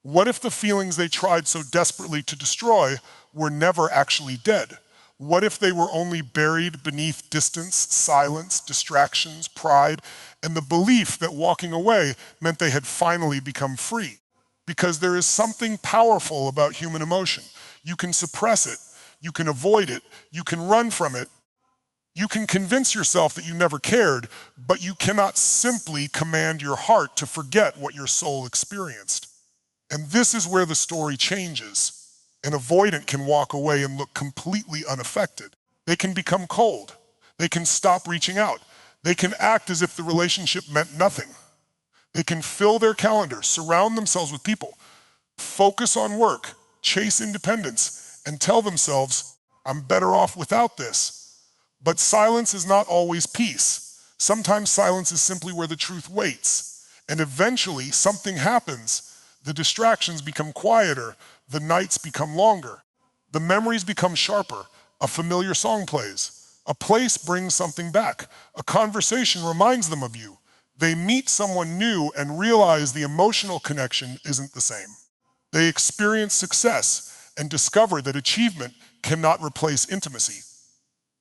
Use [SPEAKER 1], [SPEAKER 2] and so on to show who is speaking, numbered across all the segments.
[SPEAKER 1] What if the feelings they tried so desperately to destroy were never actually dead? What if they were only buried beneath distance, silence, distractions, pride, and the belief that walking away meant they had finally become free? Because there is something powerful about human emotion. You can suppress it, you can avoid it, you can run from it, you can convince yourself that you never cared, but you cannot simply command your heart to forget what your soul experienced. And this is where the story changes. An avoidant can walk away and look completely unaffected. They can become cold. They can stop reaching out. They can act as if the relationship meant nothing. They can fill their calendar, surround themselves with people, focus on work, chase independence, and tell themselves, I'm better off without this. But silence is not always peace. Sometimes silence is simply where the truth waits. And eventually something happens. The distractions become quieter, the nights become longer, the memories become sharper, a familiar song plays, a place brings something back, a conversation reminds them of you. They meet someone new and realize the emotional connection isn't the same. They experience success and discover that achievement cannot replace intimacy.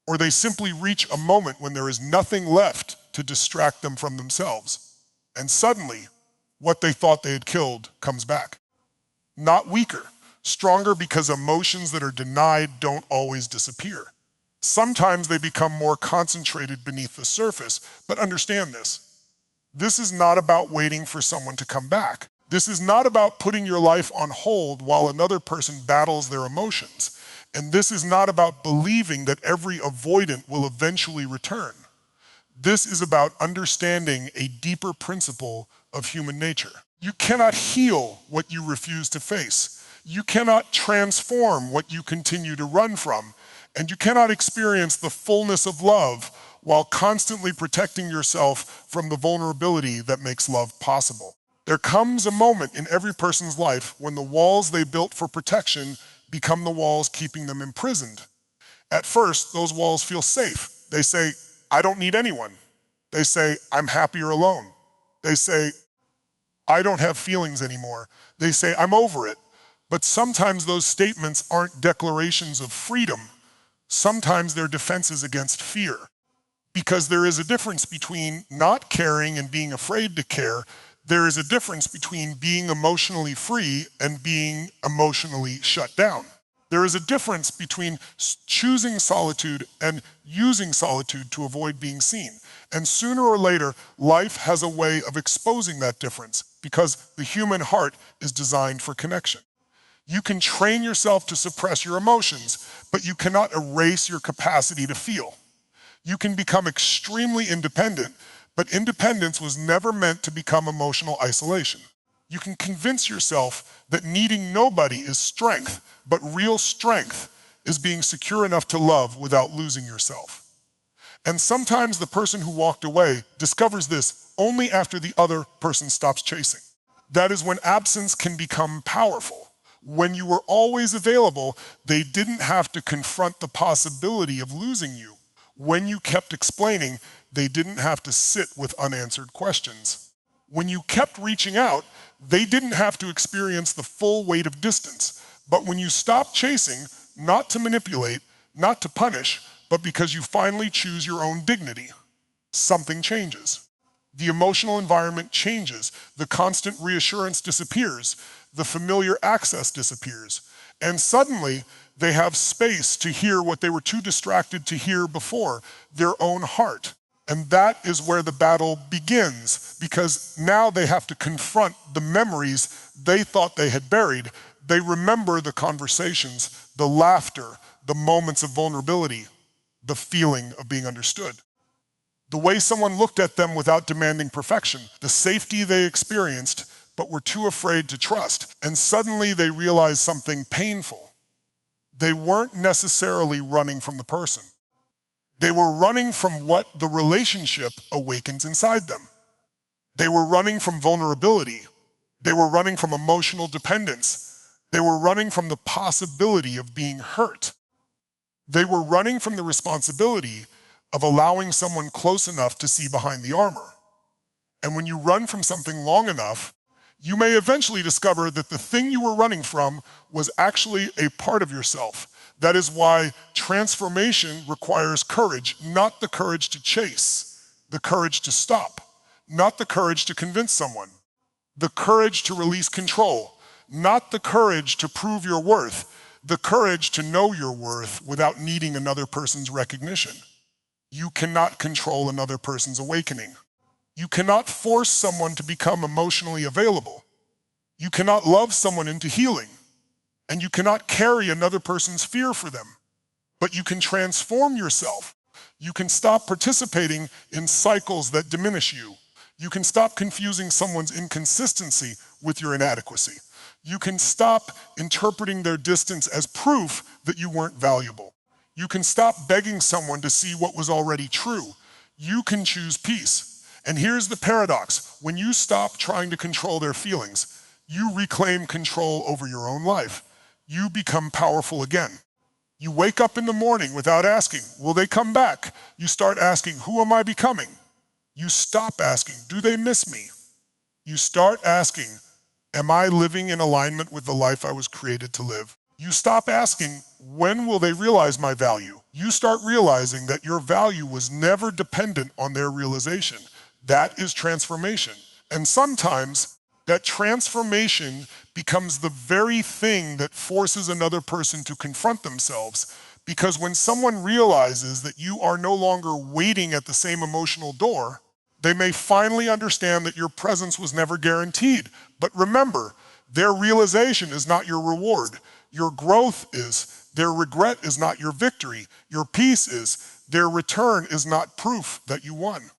[SPEAKER 1] Or they simply reach a moment when there is nothing left to distract them from themselves. And suddenly, what they thought they had killed comes back. Not weaker, stronger because emotions that are denied don't always disappear. Sometimes they become more concentrated beneath the surface, but understand this. This is not about waiting for someone to come back. This is not about putting your life on hold while another person battles their emotions. And this is not about believing that every avoidant will eventually return. This is about understanding a deeper principle of human nature. You cannot heal what you refuse to face. You cannot transform what you continue to run from. And you cannot experience the fullness of love while constantly protecting yourself from the vulnerability that makes love possible. There comes a moment in every person's life when the walls they built for protection become the walls keeping them imprisoned. At first, those walls feel safe. They say, I don't need anyone. They say, I'm happier alone. They say, I don't have feelings anymore. They say, I'm over it. But sometimes those statements aren't declarations of freedom. Sometimes they're defenses against fear. Because there is a difference between not caring and being afraid to care. There is a difference between being emotionally free and being emotionally shut down. There is a difference between choosing solitude and using solitude to avoid being seen. And sooner or later, life has a way of exposing that difference because the human heart is designed for connection. You can train yourself to suppress your emotions, but you cannot erase your capacity to feel. You can become extremely independent, but independence was never meant to become emotional isolation. You can convince yourself that needing nobody is strength, but real strength is being secure enough to love without losing yourself. And sometimes the person who walked away discovers this only after the other person stops chasing. That is when absence can become powerful. When you were always available, they didn't have to confront the possibility of losing you. When you kept explaining, they didn't have to sit with unanswered questions. When you kept reaching out, they didn't have to experience the full weight of distance. But when you stopped chasing, not to manipulate, not to punish, but because you finally choose your own dignity, something changes. The emotional environment changes. The constant reassurance disappears. The familiar access disappears. And suddenly, they have space to hear what they were too distracted to hear before, their own heart. And that is where the battle begins, because now they have to confront the memories they thought they had buried. They remember the conversations, the laughter, the moments of vulnerability, the feeling of being understood. The way someone looked at them without demanding perfection, the safety they experienced but were too afraid to trust. And suddenly they realized something painful. They weren't necessarily running from the person. They were running from what the relationship awakens inside them. They were running from vulnerability. They were running from emotional dependence. They were running from the possibility of being hurt. They were running from the responsibility of allowing someone close enough to see behind the armor. And when you run from something long enough, You may eventually discover that the thing you were running from was actually a part of yourself. That is why transformation requires courage, not the courage to chase, the courage to stop, not the courage to convince someone, the courage to release control, not the courage to prove your worth, the courage to know your worth without needing another person's recognition. You cannot control another person's awakening. You cannot force someone to become emotionally available. You cannot love someone into healing. And you cannot carry another person's fear for them. But you can transform yourself. You can stop participating in cycles that diminish you. You can stop confusing someone's inconsistency with your inadequacy. You can stop interpreting their distance as proof that you weren't valuable. You can stop begging someone to see what was already true. You can choose peace. And here's the paradox. When you stop trying to control their feelings, you reclaim control over your own life. You become powerful again. You wake up in the morning without asking, will they come back? You start asking, who am I becoming? You stop asking, do they miss me? You start asking, am I living in alignment with the life I was created to live? You stop asking, when will they realize my value? You start realizing that your value was never dependent on their realization. That is transformation. And sometimes that transformation becomes the very thing that forces another person to confront themselves. Because when someone realizes that you are no longer waiting at the same emotional door, they may finally understand that your presence was never guaranteed. But remember, their realization is not your reward. Your growth is. Their regret is not your victory. Your peace is. Their return is not proof that you won.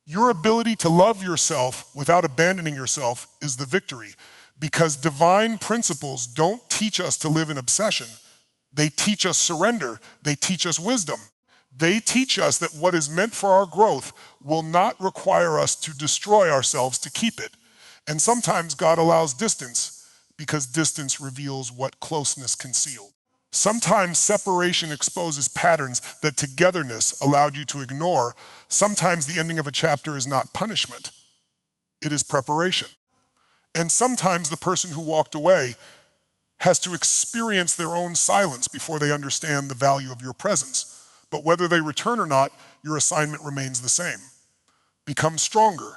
[SPEAKER 1] Your ability to love yourself without abandoning yourself is the victory, because divine principles don't teach us to live in obsession. They teach us surrender. They teach us wisdom. They teach us that what is meant for our growth will not require us to destroy ourselves to keep it. And sometimes God allows distance because distance reveals what closeness concealed. Sometimes separation exposes patterns that togetherness allowed you to ignore. Sometimes the ending of a chapter is not punishment, it is preparation. And sometimes the person who walked away has to experience their own silence before they understand the value of your presence. But whether they return or not, your assignment remains the same. Become stronger,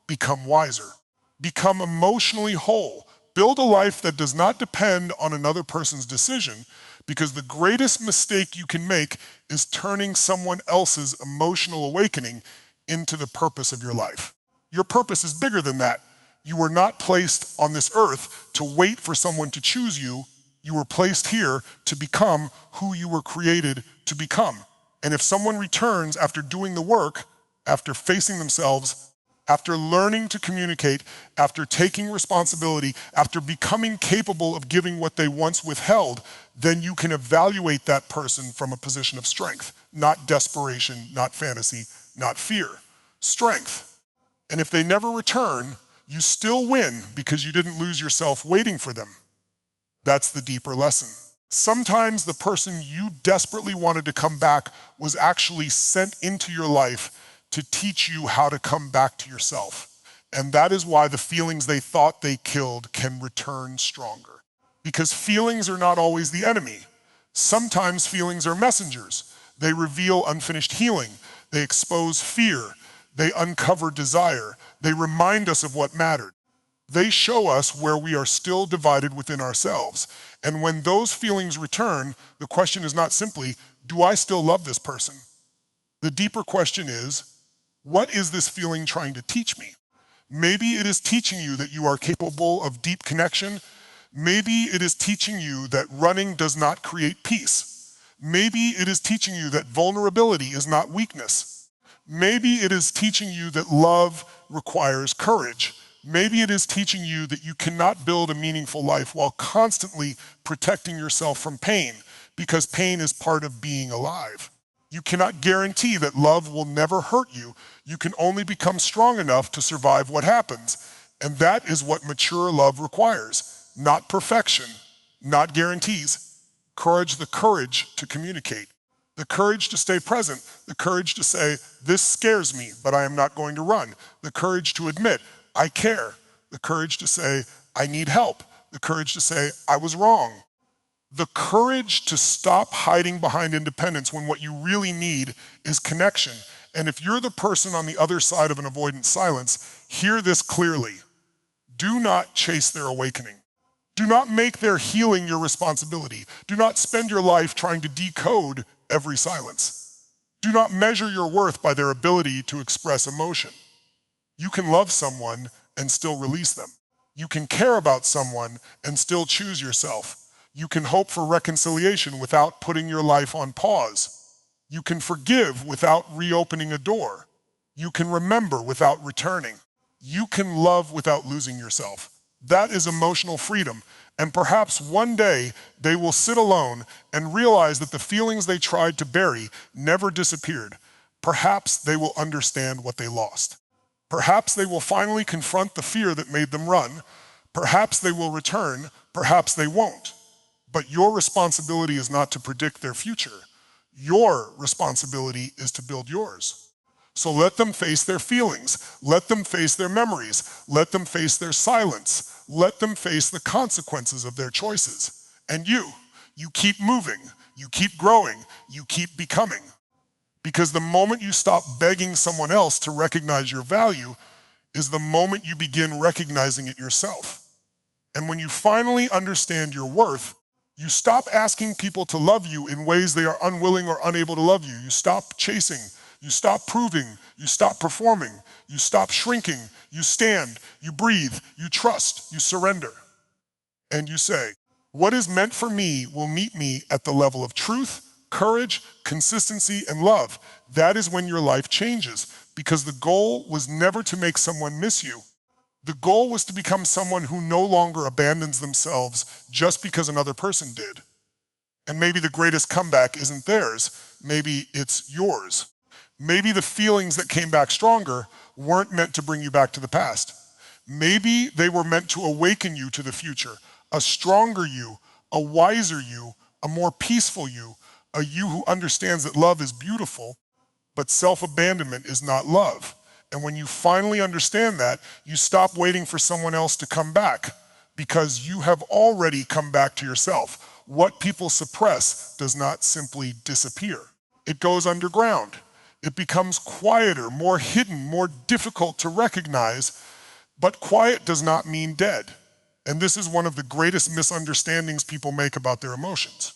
[SPEAKER 1] become wiser, become emotionally whole. Build a life that does not depend on another person's decision, because the greatest mistake you can make is turning someone else's emotional awakening into the purpose of your life. Your purpose is bigger than that. You were not placed on this earth to wait for someone to choose you. You were placed here to become who you were created to become. And if someone returns after doing the work, after facing themselves, after learning to communicate, after taking responsibility, after becoming capable of giving what they once withheld, then you can evaluate that person from a position of strength, not desperation, not fantasy, not fear. Strength. And if they never return, you still win because you didn't lose yourself waiting for them. That's the deeper lesson. Sometimes the person you desperately wanted to come back was actually sent into your life to teach you how to come back to yourself. And that is why the feelings they thought they killed can return stronger. Because feelings are not always the enemy. Sometimes feelings are messengers. They reveal unfinished healing. They expose fear. They uncover desire. They remind us of what mattered. They show us where we are still divided within ourselves. And when those feelings return, the question is not simply, do I still love this person? The deeper question is, what is this feeling trying to teach me? Maybe it is teaching you that you are capable of deep connection. Maybe it is teaching you that running does not create peace. Maybe it is teaching you that vulnerability is not weakness. Maybe it is teaching you that love requires courage. Maybe it is teaching you that you cannot build a meaningful life while constantly protecting yourself from pain, because pain is part of being alive. You cannot guarantee that love will never hurt you. You can only become strong enough to survive what happens. And that is what mature love requires. Not perfection, not guarantees. Courage, the courage to communicate. The courage to stay present. The courage to say, this scares me, but I am not going to run. The courage to admit, I care. the courage to say, I need help, the courage to say, I was wrong. The courage to stop hiding behind independence when what you really need is connection. And if you're the person on the other side of an avoidant silence, hear this clearly. Do not chase their awakening. Do not make their healing your responsibility. Do not spend your life trying to decode every silence. Do not measure your worth by their ability to express emotion. You can love someone and still release them. You can care about someone and still choose yourself. You can hope for reconciliation without putting your life on pause. You can forgive without reopening a door. You can remember without returning. You can love without losing yourself. That is emotional freedom. And perhaps one day they will sit alone and realize that the feelings they tried to bury never disappeared. Perhaps they will understand what they lost. Perhaps they will finally confront the fear that made them run. Perhaps they will return. Perhaps they won't. But your responsibility is not to predict their future. Your responsibility is to build yours. So let them face their feelings. Let them face their memories. Let them face their silence. Let them face the consequences of their choices. And you keep moving. You keep growing. You keep becoming. Because the moment you stop begging someone else to recognize your value is the moment you begin recognizing it yourself. And when you finally understand your worth, you stop asking people to love you in ways they are unwilling or unable to love you. You stop chasing. You stop proving. You stop performing. You stop shrinking. You stand. You breathe. You trust. You surrender. And you say, what is meant for me will meet me at the level of truth, courage, consistency, and love. That is when your life changes, because the goal was never to make someone miss you. The goal was to become someone who no longer abandons themselves just because another person did. And maybe the greatest comeback isn't theirs. Maybe it's yours. Maybe the feelings that came back stronger weren't meant to bring you back to the past. Maybe they were meant to awaken you to the future, a stronger you, a wiser you, a more peaceful you, a you who understands that love is beautiful, but self-abandonment is not love. And when you finally understand that, you stop waiting for someone else to come back, because you have already come back to yourself. What people suppress does not simply disappear. It goes underground. It becomes quieter, more hidden, more difficult to recognize, but quiet does not mean dead. And this is one of the greatest misunderstandings people make about their emotions.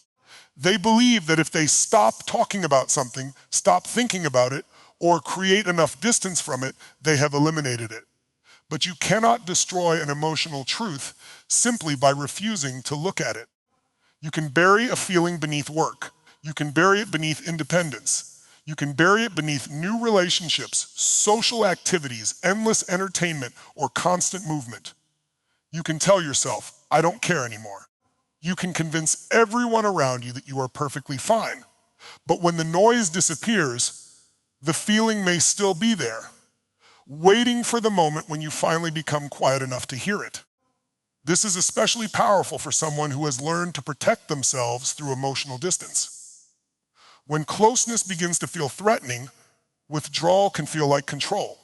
[SPEAKER 1] They believe that if they stop talking about something, stop thinking about it, or create enough distance from it, they have eliminated it. But you cannot destroy an emotional truth simply by refusing to look at it. You can bury a feeling beneath work. You can bury it beneath independence. You can bury it beneath new relationships, social activities, endless entertainment, or constant movement. You can tell yourself, I don't care anymore. You can convince everyone around you that you are perfectly fine. But when the noise disappears, the feeling may still be there, waiting for the moment when you finally become quiet enough to hear it. This is especially powerful for someone who has learned to protect themselves through emotional distance. When closeness begins to feel threatening, withdrawal can feel like control.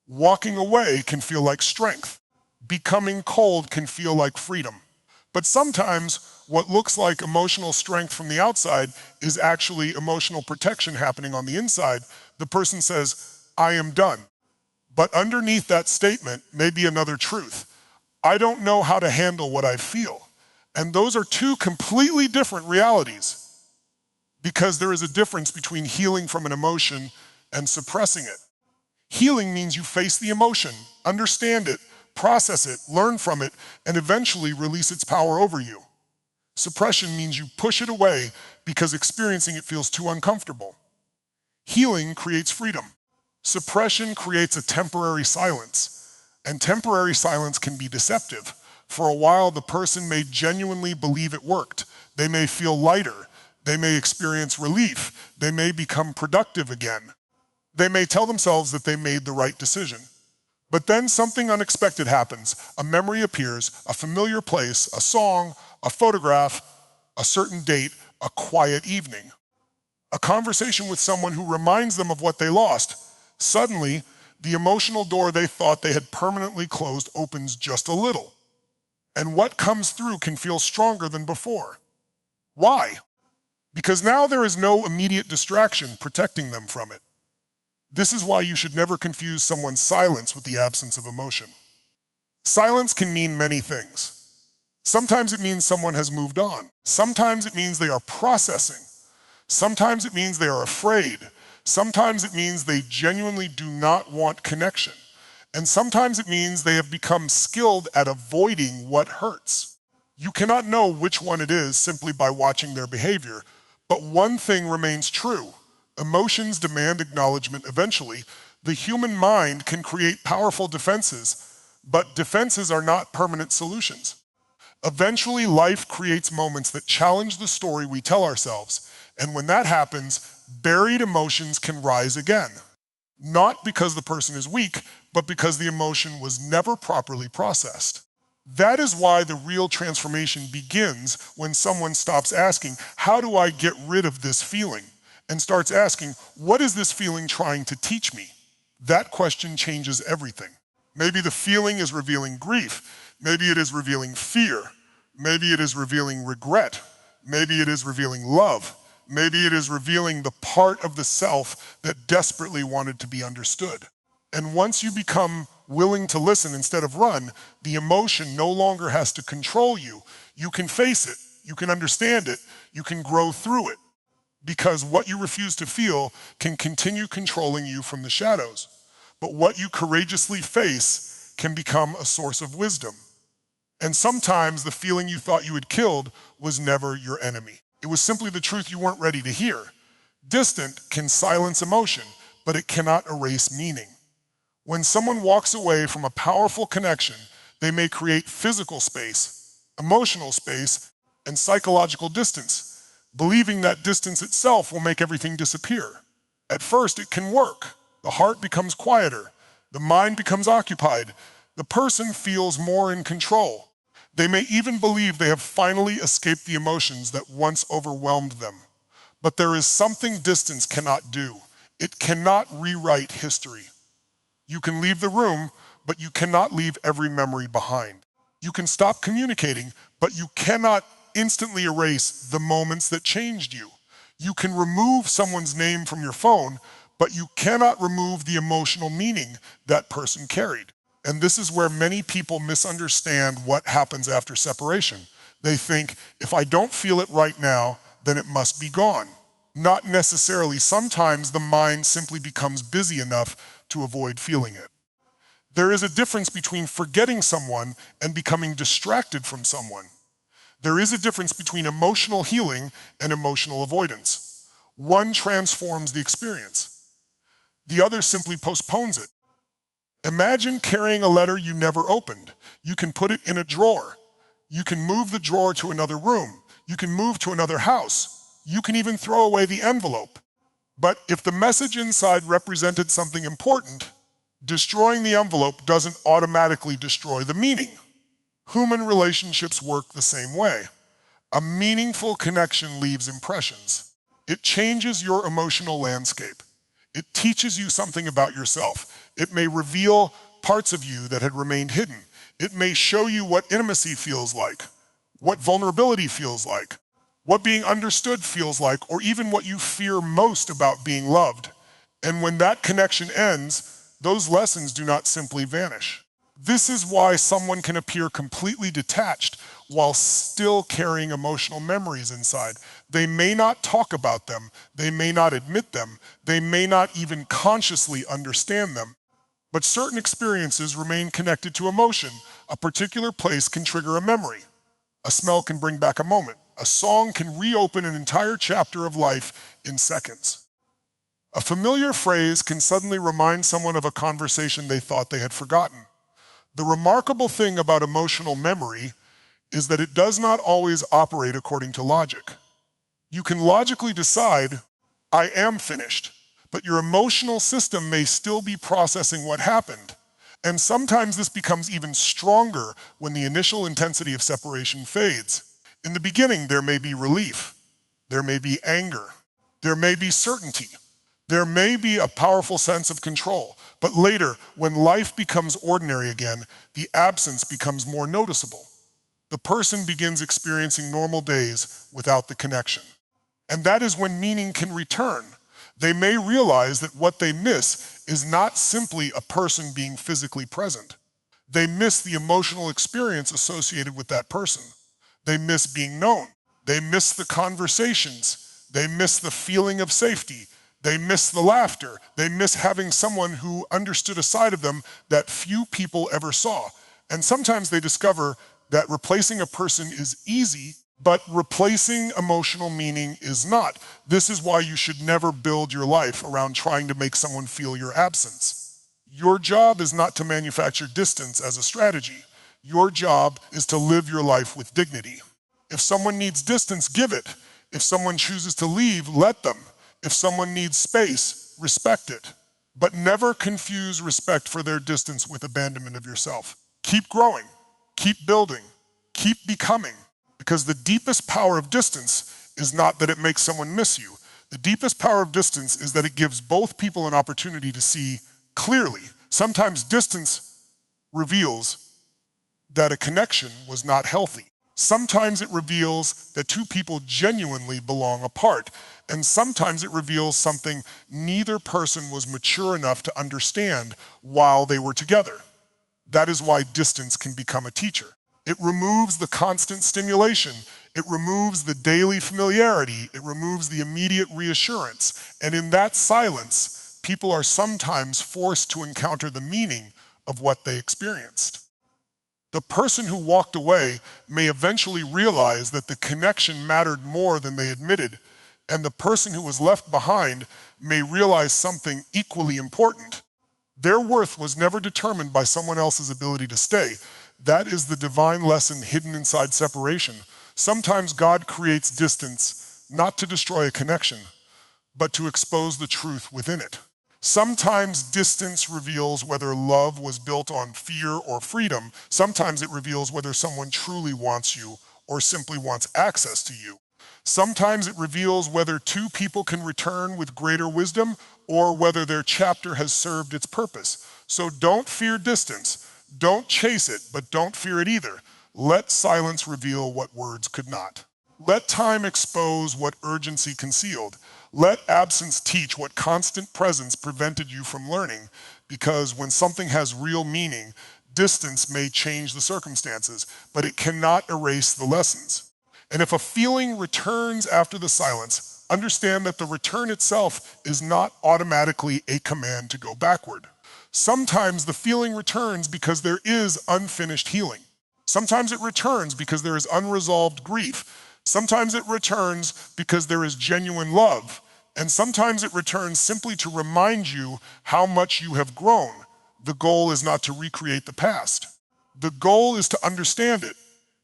[SPEAKER 1] Walking away can feel like strength. Becoming cold can feel like freedom. But sometimes what looks like emotional strength from the outside is actually emotional protection happening on the inside. The person says, I am done. But underneath that statement may be another truth. I don't know how to handle what I feel. And those are two completely different realities, because there is a difference between healing from an emotion and suppressing it. Healing means you face the emotion, understand it, process it, learn from it, and eventually release its power over you. Suppression means you push it away because experiencing it feels too uncomfortable. Healing creates freedom. Suppression creates a temporary silence, and temporary silence can be deceptive. For a while, the person may genuinely believe it worked. They may feel lighter. They may experience relief. They may become productive again. They may tell themselves that they made the right decision. But then something unexpected happens. A memory appears, a familiar place, a song, a photograph, a certain date, a quiet evening. A conversation with someone who reminds them of what they lost. Suddenly, the emotional door they thought they had permanently closed opens just a little. And what comes through can feel stronger than before. Why? Because now there is no immediate distraction protecting them from it. This is why you should never confuse someone's silence with the absence of emotion. Silence can mean many things. Sometimes it means someone has moved on. Sometimes it means they are processing. Sometimes it means they are afraid. Sometimes it means they genuinely do not want connection. And sometimes it means they have become skilled at avoiding what hurts. You cannot know which one it is simply by watching their behavior, but one thing remains true. Emotions demand acknowledgement eventually. The human mind can create powerful defenses, but defenses are not permanent solutions. Eventually, life creates moments that challenge the story we tell ourselves, and when that happens, buried emotions can rise again. Not because the person is weak, but because the emotion was never properly processed. That is why the real transformation begins when someone stops asking, "How do I get rid of this feeling?" and starts asking, "What is this feeling trying to teach me?" That question changes everything. Maybe the feeling is revealing grief. Maybe it is revealing fear. Maybe it is revealing regret. Maybe it is revealing love. Maybe it is revealing the part of the self that desperately wanted to be understood. And once you become willing to listen instead of run, the emotion no longer has to control you. You can face it, you can understand it, you can grow through it. Because what you refuse to feel can continue controlling you from the shadows. But what you courageously face can become a source of wisdom. And sometimes the feeling you thought you had killed was never your enemy. It was simply the truth you weren't ready to hear. Distant can silence emotion, but it cannot erase meaning. When someone walks away from a powerful connection, they may create physical space, emotional space, and psychological distance, believing that distance itself will make everything disappear. At first, it can work. The heart becomes quieter. The mind becomes occupied. The person feels more in control. They may even believe they have finally escaped the emotions that once overwhelmed them. But there is something distance cannot do. It cannot rewrite history. You can leave the room, but you cannot leave every memory behind. You can stop communicating, but you cannot instantly erase the moments that changed you. You can remove someone's name from your phone, but you cannot remove the emotional meaning that person carried. And this is where many people misunderstand what happens after separation. They think, if I don't feel it right now, then it must be gone. Not necessarily. Sometimes the mind simply becomes busy enough to avoid feeling it. There is a difference between forgetting someone and becoming distracted from someone. There is a difference between emotional healing and emotional avoidance. One transforms the experience. The other simply postpones it. Imagine carrying a letter you never opened. You can put it in a drawer. You can move the drawer to another room. You can move to another house. You can even throw away the envelope. But if the message inside represented something important, destroying the envelope doesn't automatically destroy the meaning. Human relationships work the same way. A meaningful connection leaves impressions. It changes your emotional landscape. It teaches you something about yourself. It may reveal parts of you that had remained hidden. It may show you what intimacy feels like, what vulnerability feels like, what being understood feels like, or even what you fear most about being loved. And when that connection ends, those lessons do not simply vanish. This is why someone can appear completely detached while still carrying emotional memories inside. They may not talk about them, they may not admit them, they may not even consciously understand them. But certain experiences remain connected to emotion. A particular place can trigger a memory. A smell can bring back a moment. A song can reopen an entire chapter of life in seconds. A familiar phrase can suddenly remind someone of a conversation they thought they had forgotten. The remarkable thing about emotional memory is that it does not always operate according to logic. You can logically decide, I am finished, but your emotional system may still be processing what happened. And sometimes this becomes even stronger when the initial intensity of separation fades. In the beginning, there may be relief, there may be anger, there may be certainty, There may be a powerful sense of control, but later, when life becomes ordinary again, the absence becomes more noticeable. The person begins experiencing normal days without the connection. And that is when meaning can return. They may realize that what they miss is not simply a person being physically present. They miss the emotional experience associated with that person. They miss being known. They miss the conversations. They miss the feeling of safety. They miss the laughter. They miss having someone who understood a side of them that few people ever saw. And sometimes they discover that replacing a person is easy, but replacing emotional meaning is not. This is why you should never build your life around trying to make someone feel your absence. Your job is not to manufacture distance as a strategy. Your job is to live your life with dignity. If someone needs distance, give it. If someone chooses to leave, let them. If someone needs space, respect it. But never confuse respect for their distance with abandonment of yourself. Keep growing, keep building, keep becoming. Because the deepest power of distance is not that it makes someone miss you. The deepest power of distance is that it gives both people an opportunity to see clearly. Sometimes distance reveals that a connection was not healthy. Sometimes it reveals that two people genuinely belong apart. And sometimes it reveals something neither person was mature enough to understand while they were together. That is why distance can become a teacher. It removes the constant stimulation. It removes the daily familiarity. It removes the immediate reassurance. And in that silence, people are sometimes forced to encounter the meaning of what they experienced. The person who walked away may eventually realize that the connection mattered more than they admitted, and the person who was left behind may realize something equally important. Their worth was never determined by someone else's ability to stay. That is the divine lesson hidden inside separation. Sometimes God creates distance not to destroy a connection, but to expose the truth within it. Sometimes distance reveals whether love was built on fear or freedom. Sometimes it reveals whether someone truly wants you or simply wants access to you. Sometimes it reveals whether two people can return with greater wisdom or whether their chapter has served its purpose. So don't fear distance. Don't chase it, but don't fear it either. Let silence reveal what words could not. Let time expose what urgency concealed. Let absence teach what constant presence prevented you from learning, because when something has real meaning, distance may change the circumstances, but it cannot erase the lessons. And if a feeling returns after the silence, understand that the return itself is not automatically a command to go backward. Sometimes the feeling returns because there is unfinished healing. Sometimes it returns because there is unresolved grief. Sometimes it returns because there is genuine love. And sometimes it returns simply to remind you how much you have grown. The goal is not to recreate the past. The goal is to understand it,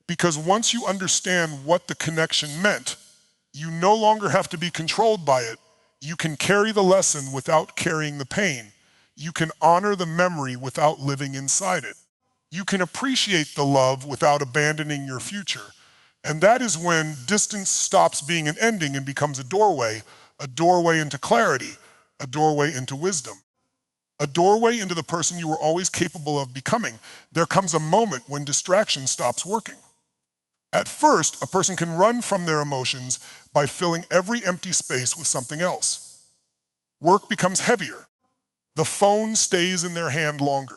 [SPEAKER 1] because once you understand what the connection meant, you no longer have to be controlled by it. You can carry the lesson without carrying the pain. You can honor the memory without living inside it. You can appreciate the love without abandoning your future. And that is when distance stops being an ending and becomes a doorway into clarity, a doorway into wisdom, a doorway into the person you were always capable of becoming. There comes a moment when distraction stops working. At first, a person can run from their emotions by filling every empty space with something else. Work becomes heavier. The phone stays in their hand longer.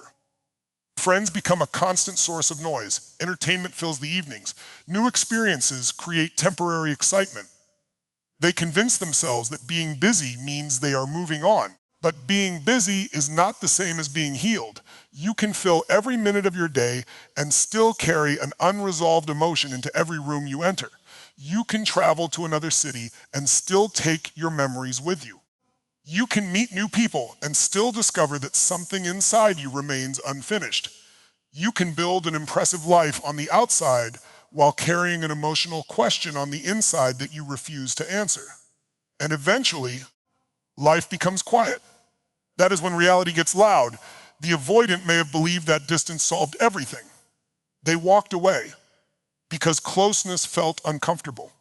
[SPEAKER 1] Friends become a constant source of noise. Entertainment fills the evenings. New experiences create temporary excitement. They convince themselves that being busy means they are moving on. But being busy is not the same as being healed. You can fill every minute of your day and still carry an unresolved emotion into every room you enter. You can travel to another city and still take your memories with you. You can meet new people and still discover that something inside you remains unfinished. You can build an impressive life on the outside while carrying an emotional question on the inside that you refuse to answer. And eventually, life becomes quiet. That is when reality gets loud. The avoidant may have believed that distance solved everything. They walked away because closeness felt uncomfortable.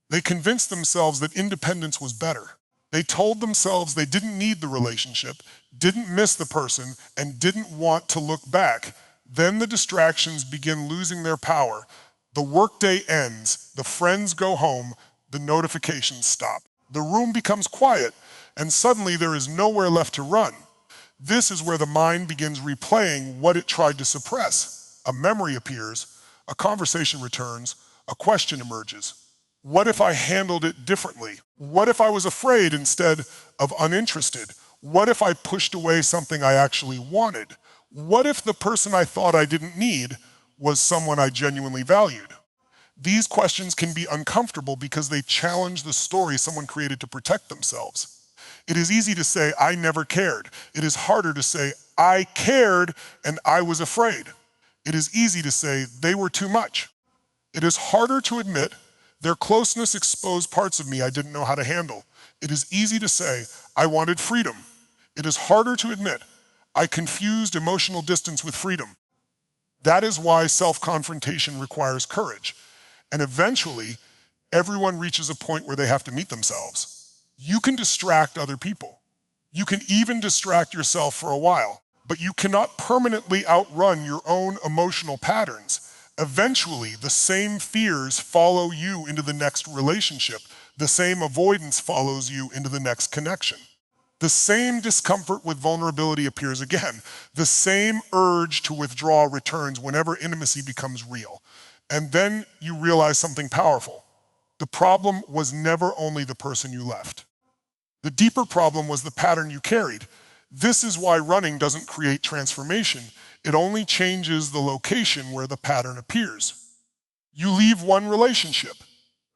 [SPEAKER 1] They convinced themselves that independence was better. They told themselves they didn't need the relationship, didn't miss the person, and didn't want to look back. Then the distractions begin losing their power. The workday ends, the friends go home, the notifications stop. The room becomes quiet, and suddenly there is nowhere left to run. This is where the mind begins replaying what it tried to suppress. A memory appears, a conversation returns, a question emerges. What if I handled it differently? What if I was afraid instead of uninterested? What if I pushed away something I actually wanted? What if the person I thought I didn't need was someone I genuinely valued? These questions can be uncomfortable because they challenge the story someone created to protect themselves. It is easy to say, I never cared. It is harder to say, I cared and I was afraid. It is easy to say, they were too much. It is harder to admit, their closeness exposed parts of me I didn't know how to handle. It is easy to say, I wanted freedom. It is harder to admit, I confused emotional distance with freedom. That is why self-confrontation requires courage. And eventually, everyone reaches a point where they have to meet themselves. You can distract other people. You can even distract yourself for a while, but you cannot permanently outrun your own emotional patterns. Eventually, the same fears follow you into the next relationship. The same avoidance follows you into the next connection. The same discomfort with vulnerability appears again. The same urge to withdraw returns whenever intimacy becomes real. And then you realize something powerful. The problem was never only the person you left. The deeper problem was the pattern you carried. This is why running doesn't create transformation. It only changes the location where the pattern appears. You leave one relationship,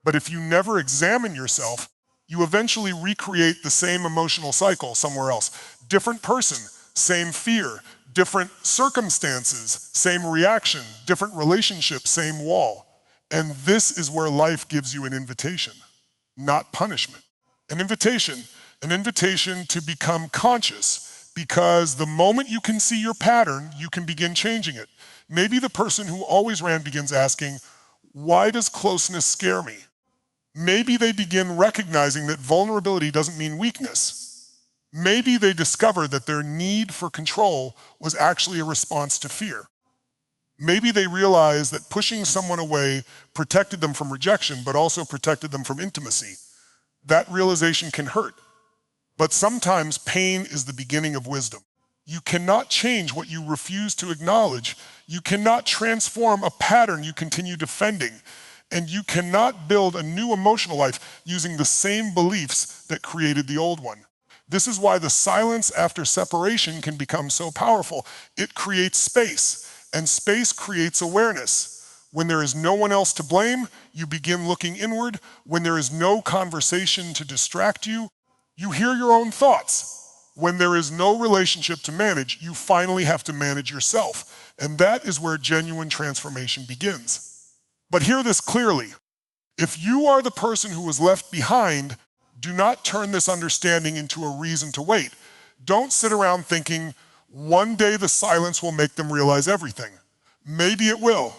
[SPEAKER 1] but if you never examine yourself, you eventually recreate the same emotional cycle somewhere else. Different person, same fear. Different circumstances, same reaction. Different relationship, same wall. And this is where life gives you an invitation, not punishment. An invitation to become conscious, because the moment you can see your pattern, you can begin changing it. Maybe the person who always ran begins asking, why does closeness scare me? Maybe they begin recognizing that vulnerability doesn't mean weakness. Maybe they discover that their need for control was actually a response to fear. Maybe they realize that pushing someone away protected them from rejection, but also protected them from intimacy. That realization can hurt, but sometimes pain is the beginning of wisdom. You cannot change what you refuse to acknowledge. You cannot transform a pattern you continue defending. And you cannot build a new emotional life using the same beliefs that created the old one. This is why the silence after separation can become so powerful. It creates space, and space creates awareness. When there is no one else to blame, you begin looking inward. When there is no conversation to distract you, you hear your own thoughts. When there is no relationship to manage, you finally have to manage yourself. And that is where genuine transformation begins. But hear this clearly. If you are the person who was left behind, do not turn this understanding into a reason to wait. Don't sit around thinking, one day the silence will make them realize everything. Maybe it will,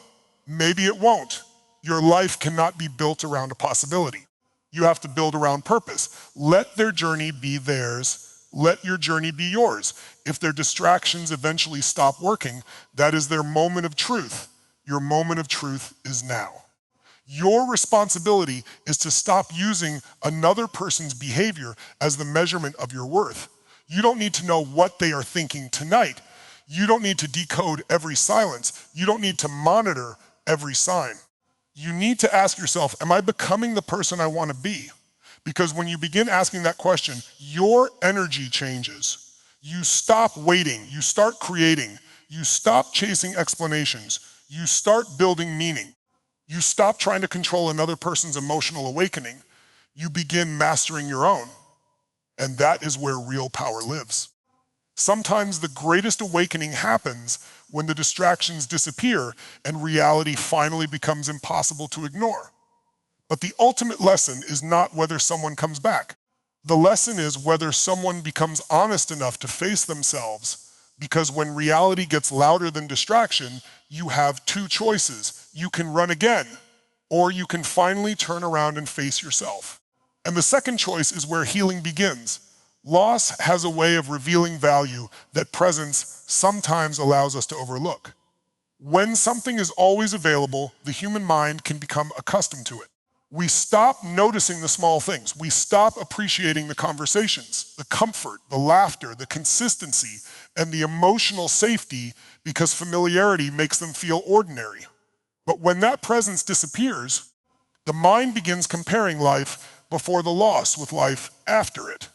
[SPEAKER 1] maybe it won't. Your life cannot be built around a possibility. You have to build around purpose. Let their journey be theirs. Let your journey be yours. If their distractions eventually stop working, that is their moment of truth. Your moment of truth is now. Your responsibility is to stop using another person's behavior as the measurement of your worth. You don't need to know what they are thinking tonight. You don't need to decode every silence. You don't need to monitor every sign. You need to ask yourself, am I becoming the person I want to be? Because when you begin asking that question, your energy changes. You stop waiting. You start creating. You stop chasing explanations. You start building meaning. You stop trying to control another person's emotional awakening. You begin mastering your own. And that is where real power lives. Sometimes the greatest awakening happens when the distractions disappear and reality finally becomes impossible to ignore. But the ultimate lesson is not whether someone comes back. The lesson is whether someone becomes honest enough to face themselves. Because when reality gets louder than distraction, you have two choices. You can run again, or you can finally turn around and face yourself. And the second choice is where healing begins. Loss has a way of revealing value that presence sometimes allows us to overlook. When something is always available, the human mind can become accustomed to it. We stop noticing the small things. We stop appreciating the conversations, the comfort, the laughter, the consistency, and the emotional safety because familiarity makes them feel ordinary. But when that presence disappears, the mind begins comparing life before the loss with life after it.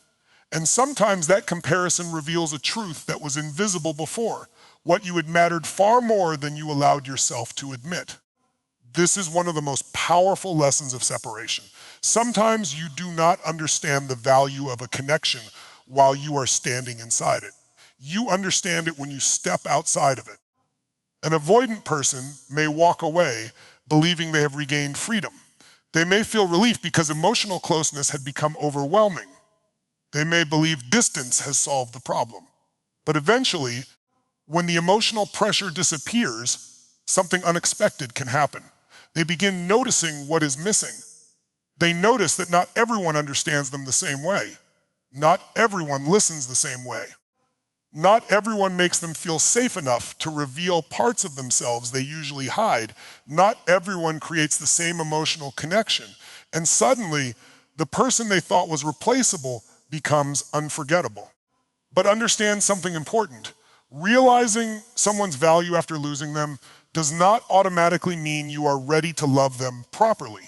[SPEAKER 1] And sometimes that comparison reveals a truth that was invisible before, what you had mattered far more than you allowed yourself to admit. This is one of the most powerful lessons of separation. Sometimes you do not understand the value of a connection while you are standing inside it. You understand it when you step outside of it. An avoidant person may walk away believing they have regained freedom. They may feel relief because emotional closeness had become overwhelming. They may believe distance has solved the problem. But eventually, when the emotional pressure disappears, something unexpected can happen. They begin noticing what is missing. They notice that not everyone understands them the same way. Not everyone listens the same way. Not everyone makes them feel safe enough to reveal parts of themselves they usually hide. Not everyone creates the same emotional connection. And suddenly, the person they thought was replaceable becomes unforgettable. But understand something important. Realizing someone's value after losing them does not automatically mean you are ready to love them properly.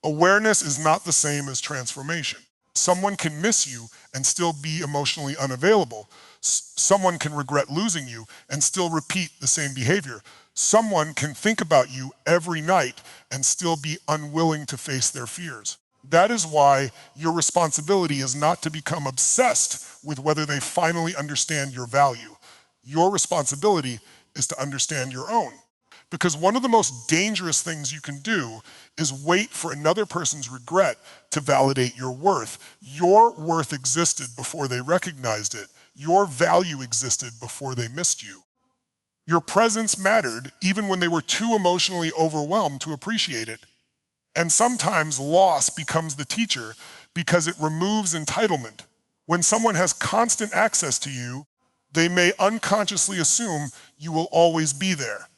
[SPEAKER 1] Awareness is not the same as transformation. Someone can miss you and still be emotionally unavailable. Someone can regret losing you and still repeat the same behavior. Someone can think about you every night and still be unwilling to face their fears. That is why your responsibility is not to become obsessed with whether they finally understand your value. Your responsibility is to understand your own. Because one of the most dangerous things you can do is wait for another person's regret to validate your worth. Your worth existed before they recognized it. Your value existed before they missed you. Your presence mattered even when they were too emotionally overwhelmed to appreciate it. And sometimes loss becomes the teacher because it removes entitlement. When someone has constant access to you, they may unconsciously assume you will always be there.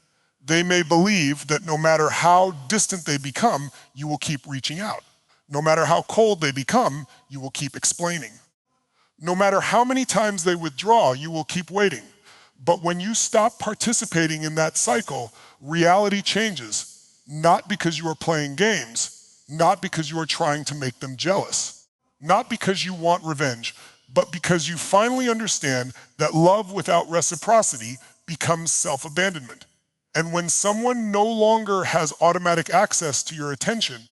[SPEAKER 1] They may believe that no matter how distant they become, you will keep reaching out. No matter how cold they become, you will keep explaining. No matter how many times they withdraw, you will keep waiting. But when you stop participating in that cycle, reality changes, not because you are playing games, not because you are trying to make them jealous, not because you want revenge, but because you finally understand that love without reciprocity becomes self-abandonment. And when someone no longer has automatic access to your attention,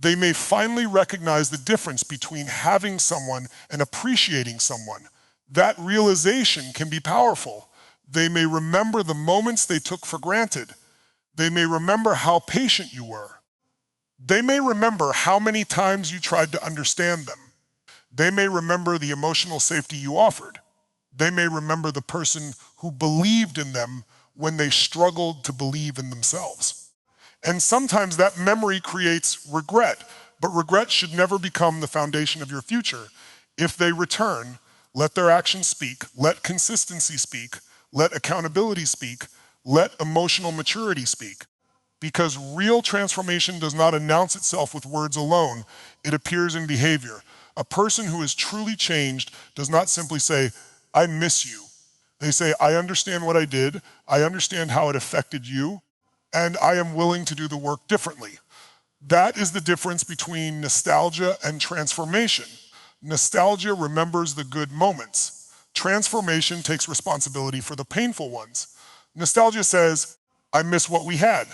[SPEAKER 1] they may finally recognize the difference between having someone and appreciating someone. That realization can be powerful. They may remember the moments they took for granted. They may remember how patient you were. They may remember how many times you tried to understand them. They may remember the emotional safety you offered. They may remember the person who believed in them when they struggled to believe in themselves. And sometimes that memory creates regret, but regret should never become the foundation of your future. If they return, let their actions speak, let consistency speak, let accountability speak, let emotional maturity speak. Because real transformation does not announce itself with words alone, it appears in behavior. A person who is truly changed does not simply say, "I miss you." They say, "I understand what I did, I understand how it affected you, and I am willing to do the work differently." That is the difference between nostalgia and transformation. Nostalgia remembers the good moments. Transformation takes responsibility for the painful ones. Nostalgia says, "I miss what we had."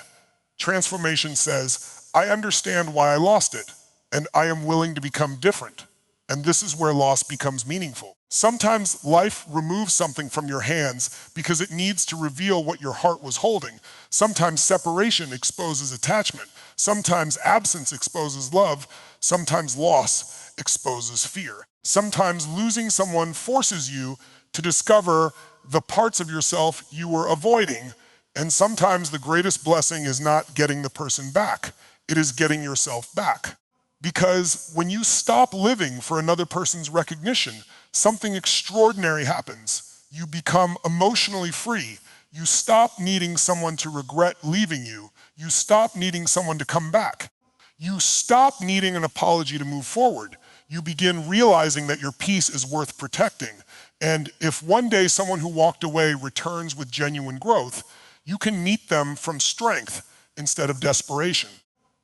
[SPEAKER 1] Transformation says, "I understand why I lost it, and I am willing to become different." And this is where loss becomes meaningful. Sometimes life removes something from your hands because it needs to reveal what your heart was holding. Sometimes separation exposes attachment. Sometimes absence exposes love. Sometimes loss exposes fear. Sometimes losing someone forces you to discover the parts of yourself you were avoiding. And sometimes the greatest blessing is not getting the person back. It is getting yourself back. Because when you stop living for another person's recognition, something extraordinary happens. You become emotionally free. You stop needing someone to regret leaving you. You stop needing someone to come back. You stop needing an apology to move forward. You begin realizing that your peace is worth protecting. And if one day someone who walked away returns with genuine growth, you can meet them from strength instead of desperation.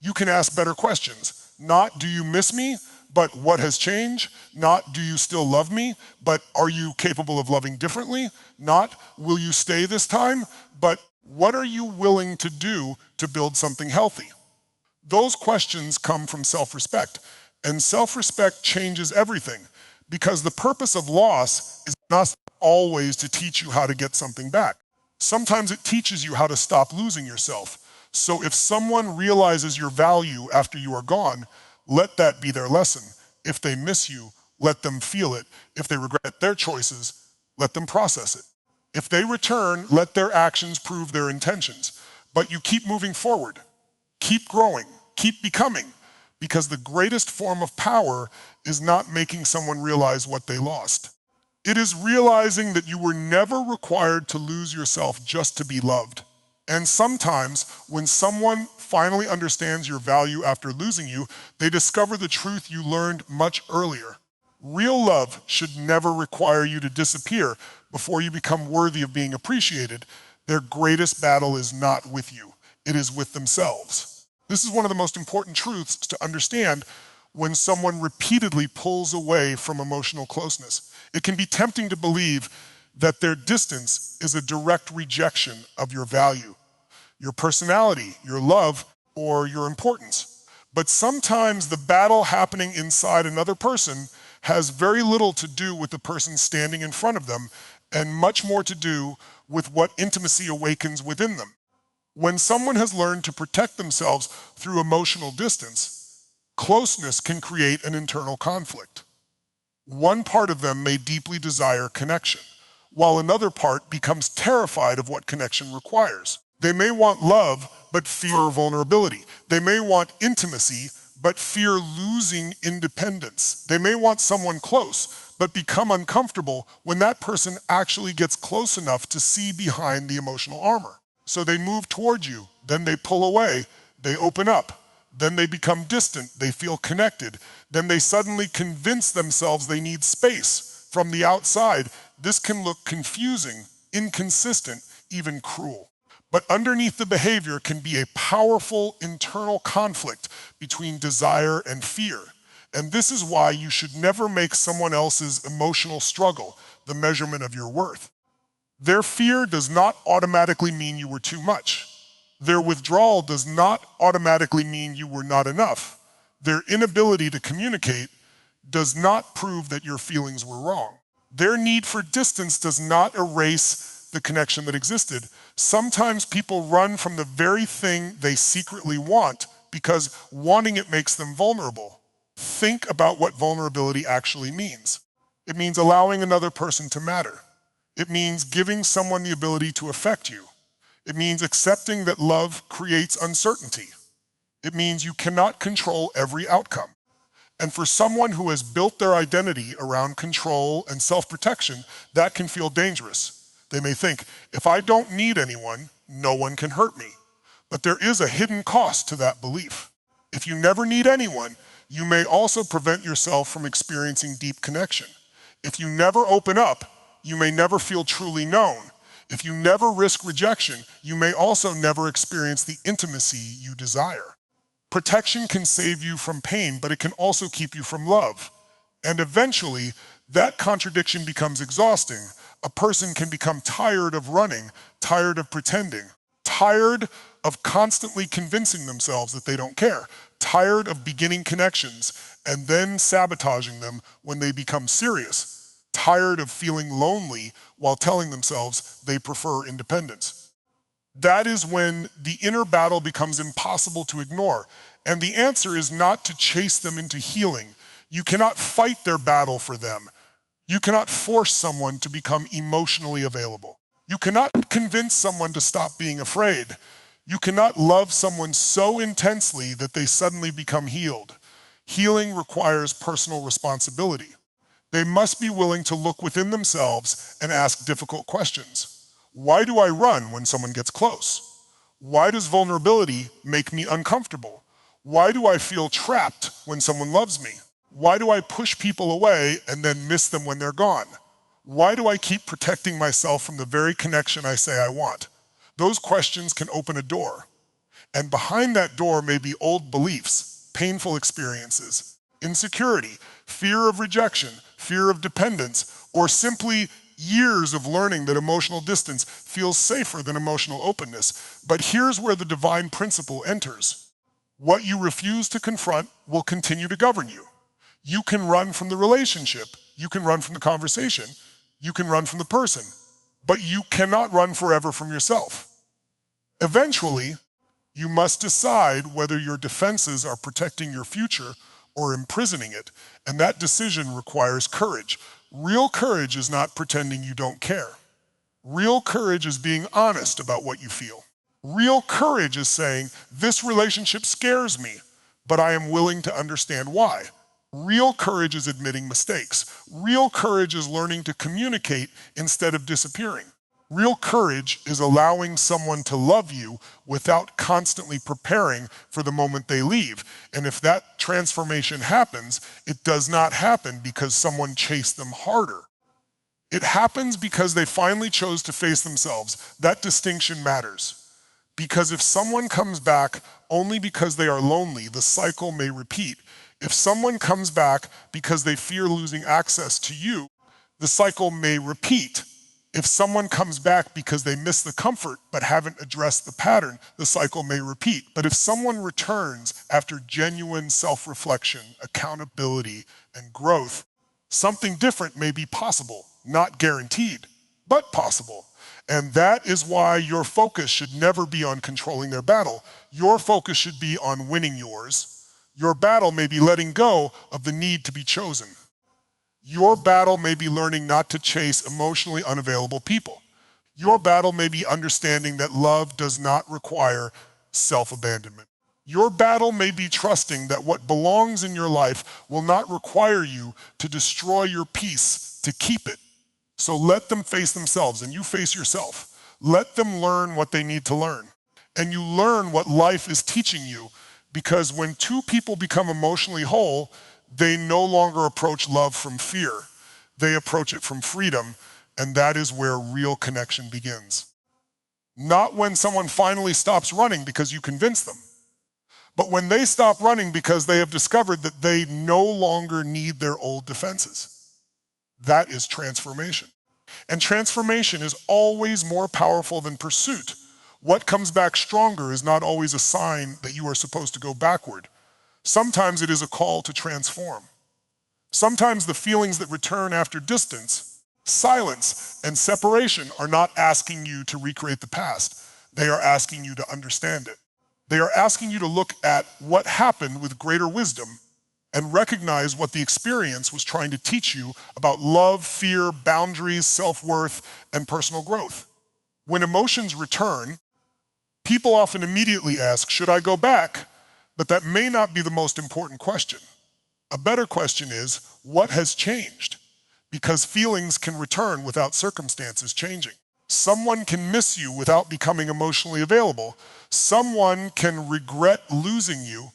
[SPEAKER 1] You can ask better questions. Not, do you miss me? But what has changed? Not, do you still love me? But are you capable of loving differently? Not, will you stay this time? But what are you willing to do to build something healthy? Those questions come from self-respect. And self-respect changes everything, because the purpose of loss is not always to teach you how to get something back. Sometimes it teaches you how to stop losing yourself. So if someone realizes your value after you are gone, let that be their lesson. If they miss you, let them feel it. If they regret their choices, let them process it. If they return, let their actions prove their intentions. But you keep moving forward, keep growing, keep becoming, because the greatest form of power is not making someone realize what they lost. It is realizing that you were never required to lose yourself just to be loved. And sometimes, when someone finally understands your value after losing you, they discover the truth you learned much earlier. Real love should never require you to disappear before you become worthy of being appreciated. Their greatest battle is not with you, it is with themselves. This is one of the most important truths to understand when someone repeatedly pulls away from emotional closeness. It can be tempting to believe that their distance is a direct rejection of your value, your personality, your love, or your importance. But sometimes the battle happening inside another person has very little to do with the person standing in front of them, and much more to do with what intimacy awakens within them. When someone has learned to protect themselves through emotional distance, closeness can create an internal conflict. One part of them may deeply desire connection, while another part becomes terrified of what connection requires. They may want love, but fear vulnerability. They may want intimacy, but fear losing independence. They may want someone close, but become uncomfortable when that person actually gets close enough to see behind the emotional armor. So they move towards you, then they pull away, they open up, then they become distant, they feel connected, then they suddenly convince themselves they need space. From the outside, this can look confusing, inconsistent, even cruel. But underneath the behavior can be a powerful internal conflict between desire and fear. And this is why you should never make someone else's emotional struggle the measurement of your worth. Their fear does not automatically mean you were too much. Their withdrawal does not automatically mean you were not enough. Their inability to communicate does not prove that your feelings were wrong. Their need for distance does not erase the connection that existed. Sometimes people run from the very thing they secretly want because wanting it makes them vulnerable. Think about what vulnerability actually means. It means allowing another person to matter. It means giving someone the ability to affect you. It means accepting that love creates uncertainty. It means you cannot control every outcome. And for someone who has built their identity around control and self-protection, that can feel dangerous. They may think, if I don't need anyone, no one can hurt me. But there is a hidden cost to that belief. If you never need anyone, you may also prevent yourself from experiencing deep connection. If you never open up, you may never feel truly known. If you never risk rejection, you may also never experience the intimacy you desire. Protection can save you from pain, but it can also keep you from love. And eventually, that contradiction becomes exhausting. A person can become tired of running, tired of pretending, tired of constantly convincing themselves that they don't care, tired of beginning connections and then sabotaging them when they become serious, tired of feeling lonely while telling themselves they prefer independence. That is when the inner battle becomes impossible to ignore. And the answer is not to chase them into healing. You cannot fight their battle for them. You cannot force someone to become emotionally available. You cannot convince someone to stop being afraid. You cannot love someone so intensely that they suddenly become healed. Healing requires personal responsibility. They must be willing to look within themselves and ask difficult questions. Why do I run when someone gets close? Why does vulnerability make me uncomfortable? Why do I feel trapped when someone loves me? Why do I push people away and then miss them when they're gone? Why do I keep protecting myself from the very connection I say I want? Those questions can open a door. And behind that door may be old beliefs, painful experiences, insecurity, fear of rejection, fear of dependence, or simply years of learning that emotional distance feels safer than emotional openness. But here's where the divine principle enters. What you refuse to confront will continue to govern you. You can run from the relationship, you can run from the conversation, you can run from the person, but you cannot run forever from yourself. Eventually, you must decide whether your defenses are protecting your future or imprisoning it, and that decision requires courage. Real courage is not pretending you don't care. Real courage is being honest about what you feel. Real courage is saying, this relationship scares me, but I am willing to understand why. Real courage is admitting mistakes. Real courage is learning to communicate instead of disappearing. Real courage is allowing someone to love you without constantly preparing for the moment they leave. And if that transformation happens, it does not happen because someone chased them harder. It happens because they finally chose to face themselves. That distinction matters. Because if someone comes back only because they are lonely, the cycle may repeat. If someone comes back because they fear losing access to you, the cycle may repeat. If someone comes back because they miss the comfort but haven't addressed the pattern, the cycle may repeat. But if someone returns after genuine self-reflection, accountability, and growth, something different may be possible, not guaranteed, but possible. And that is why your focus should never be on controlling their battle. Your focus should be on winning yours. Your battle may be letting go of the need to be chosen. Your battle may be learning not to chase emotionally unavailable people. Your battle may be understanding that love does not require self-abandonment. Your battle may be trusting that what belongs in your life will not require you to destroy your peace to keep it. So let them face themselves and you face yourself. Let them learn what they need to learn. And you learn what life is teaching you, because when two people become emotionally whole, they no longer approach love from fear. They approach it from freedom, and that is where real connection begins. Not when someone finally stops running because you convince them, but when they stop running because they have discovered that they no longer need their old defenses. That is transformation. And transformation is always more powerful than pursuit. What comes back stronger is not always a sign that you are supposed to go backward. Sometimes it is a call to transform. Sometimes the feelings that return after distance, silence, and separation are not asking you to recreate the past. They are asking you to understand it. They are asking you to look at what happened with greater wisdom and recognize what the experience was trying to teach you about love, fear, boundaries, self-worth, and personal growth. When emotions return, people often immediately ask, should I go back? But that may not be the most important question. A better question is, what has changed? Because feelings can return without circumstances changing. Someone can miss you without becoming emotionally available. Someone can regret losing you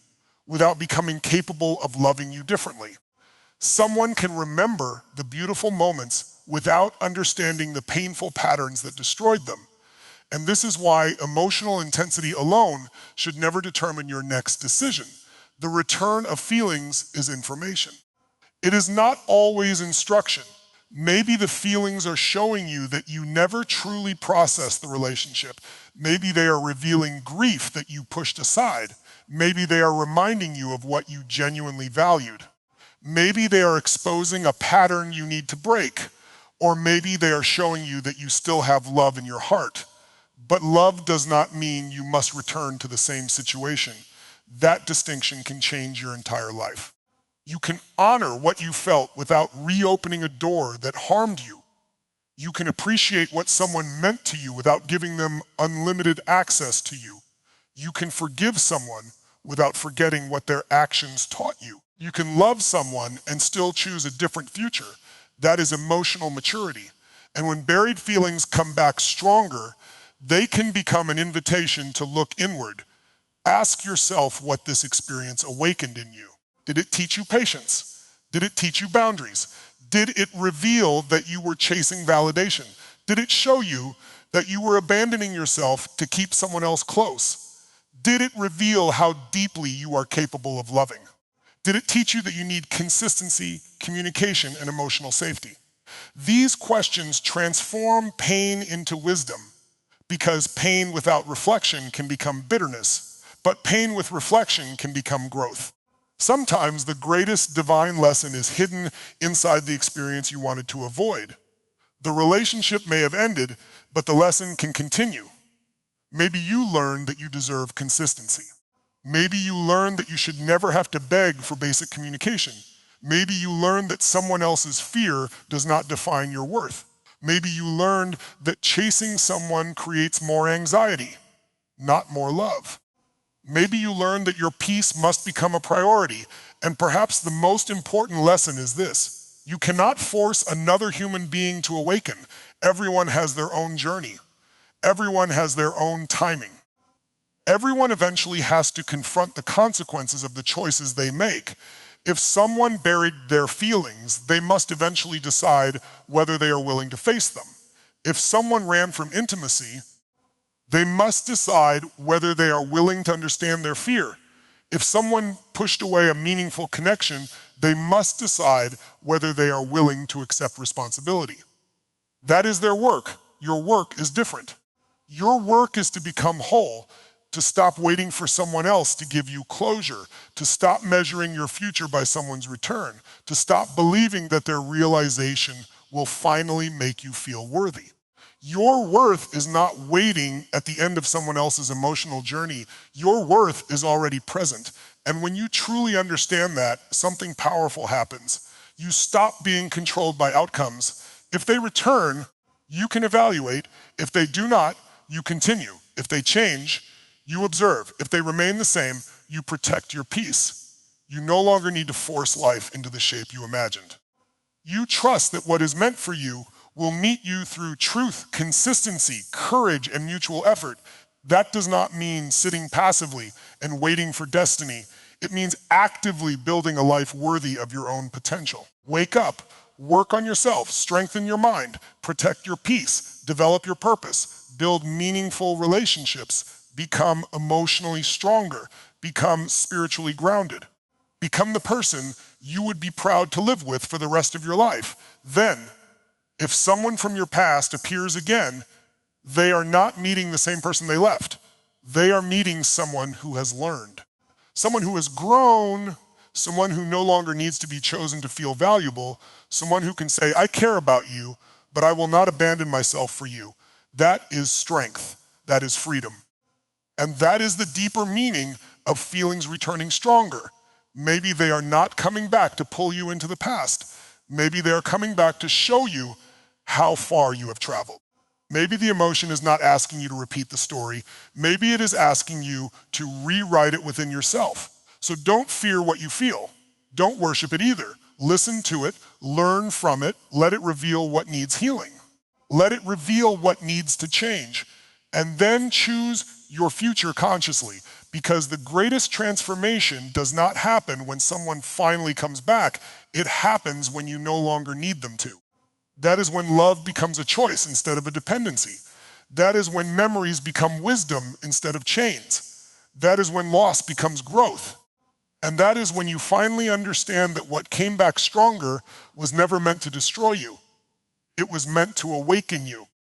[SPEAKER 1] without becoming capable of loving you differently. Someone can remember the beautiful moments without understanding the painful patterns that destroyed them. And this is why emotional intensity alone should never determine your next decision. The return of feelings is information. It is not always instruction. Maybe the feelings are showing you that you never truly processed the relationship. Maybe they are revealing grief that you pushed aside. Maybe they are reminding you of what you genuinely valued. Maybe they are exposing a pattern you need to break. Or maybe they are showing you that you still have love in your heart. But love does not mean you must return to the same situation. That distinction can change your entire life. You can honor what you felt without reopening a door that harmed you. You can appreciate what someone meant to you without giving them unlimited access to you. You can forgive someone without forgetting what their actions taught you. You can love someone and still choose a different future. That is emotional maturity. And when buried feelings come back stronger, they can become an invitation to look inward. Ask yourself what this experience awakened in you. Did it teach you patience? Did it teach you boundaries? Did it reveal that you were chasing validation? Did it show you that you were abandoning yourself to keep someone else close? Did it reveal how deeply you are capable of loving? Did it teach you that you need consistency, communication, and emotional safety? These questions transform pain into wisdom, because pain without reflection can become bitterness, but pain with reflection can become growth. Sometimes the greatest divine lesson is hidden inside the experience you wanted to avoid. The relationship may have ended, but the lesson can continue. Maybe you learned that you deserve consistency. Maybe you learned that you should never have to beg for basic communication. Maybe you learned that someone else's fear does not define your worth. Maybe you learned that chasing someone creates more anxiety, not more love. Maybe you learned that your peace must become a priority, and perhaps the most important lesson is this: you cannot force another human being to awaken. Everyone has their own journey. Everyone has their own timing. Everyone eventually has to confront the consequences of the choices they make. If someone buried their feelings, they must eventually decide whether they are willing to face them. If someone ran from intimacy, they must decide whether they are willing to understand their fear. If someone pushed away a meaningful connection, they must decide whether they are willing to accept responsibility. That is their work. Your work is different. Your work is to become whole, to stop waiting for someone else to give you closure, to stop measuring your future by someone's return, to stop believing that their realization will finally make you feel worthy. Your worth is not waiting at the end of someone else's emotional journey. Your worth is already present. And when you truly understand that, something powerful happens. You stop being controlled by outcomes. If they return, you can evaluate. If they do not, you continue. If they change, you observe. If they remain the same, you protect your peace. You no longer need to force life into the shape you imagined. You trust that what is meant for you will meet you through truth, consistency, courage, and mutual effort. That does not mean sitting passively and waiting for destiny. It means actively building a life worthy of your own potential. Wake up, work on yourself, strengthen your mind, protect your peace, develop your purpose, build meaningful relationships, become emotionally stronger, become spiritually grounded. Become the person you would be proud to live with for the rest of your life. Then, if someone from your past appears again, they are not meeting the same person they left. They are meeting someone who has learned, someone who has grown, someone who no longer needs to be chosen to feel valuable, someone who can say, I care about you, but I will not abandon myself for you. That is strength. That is freedom. And that is the deeper meaning of feelings returning stronger. Maybe they are not coming back to pull you into the past. Maybe they are coming back to show you how far you have traveled. Maybe the emotion is not asking you to repeat the story. Maybe it is asking you to rewrite it within yourself. So don't fear what you feel. Don't worship it either. Listen to it, learn from it, let it reveal what needs healing. Let it reveal what needs to change. And then choose your future consciously, because the greatest transformation does not happen when someone finally comes back. It happens when you no longer need them to. That is when love becomes a choice instead of a dependency. That is when memories become wisdom instead of chains. That is when loss becomes growth. And that is when you finally understand that what came back stronger was never meant to destroy you. It was meant to awaken you.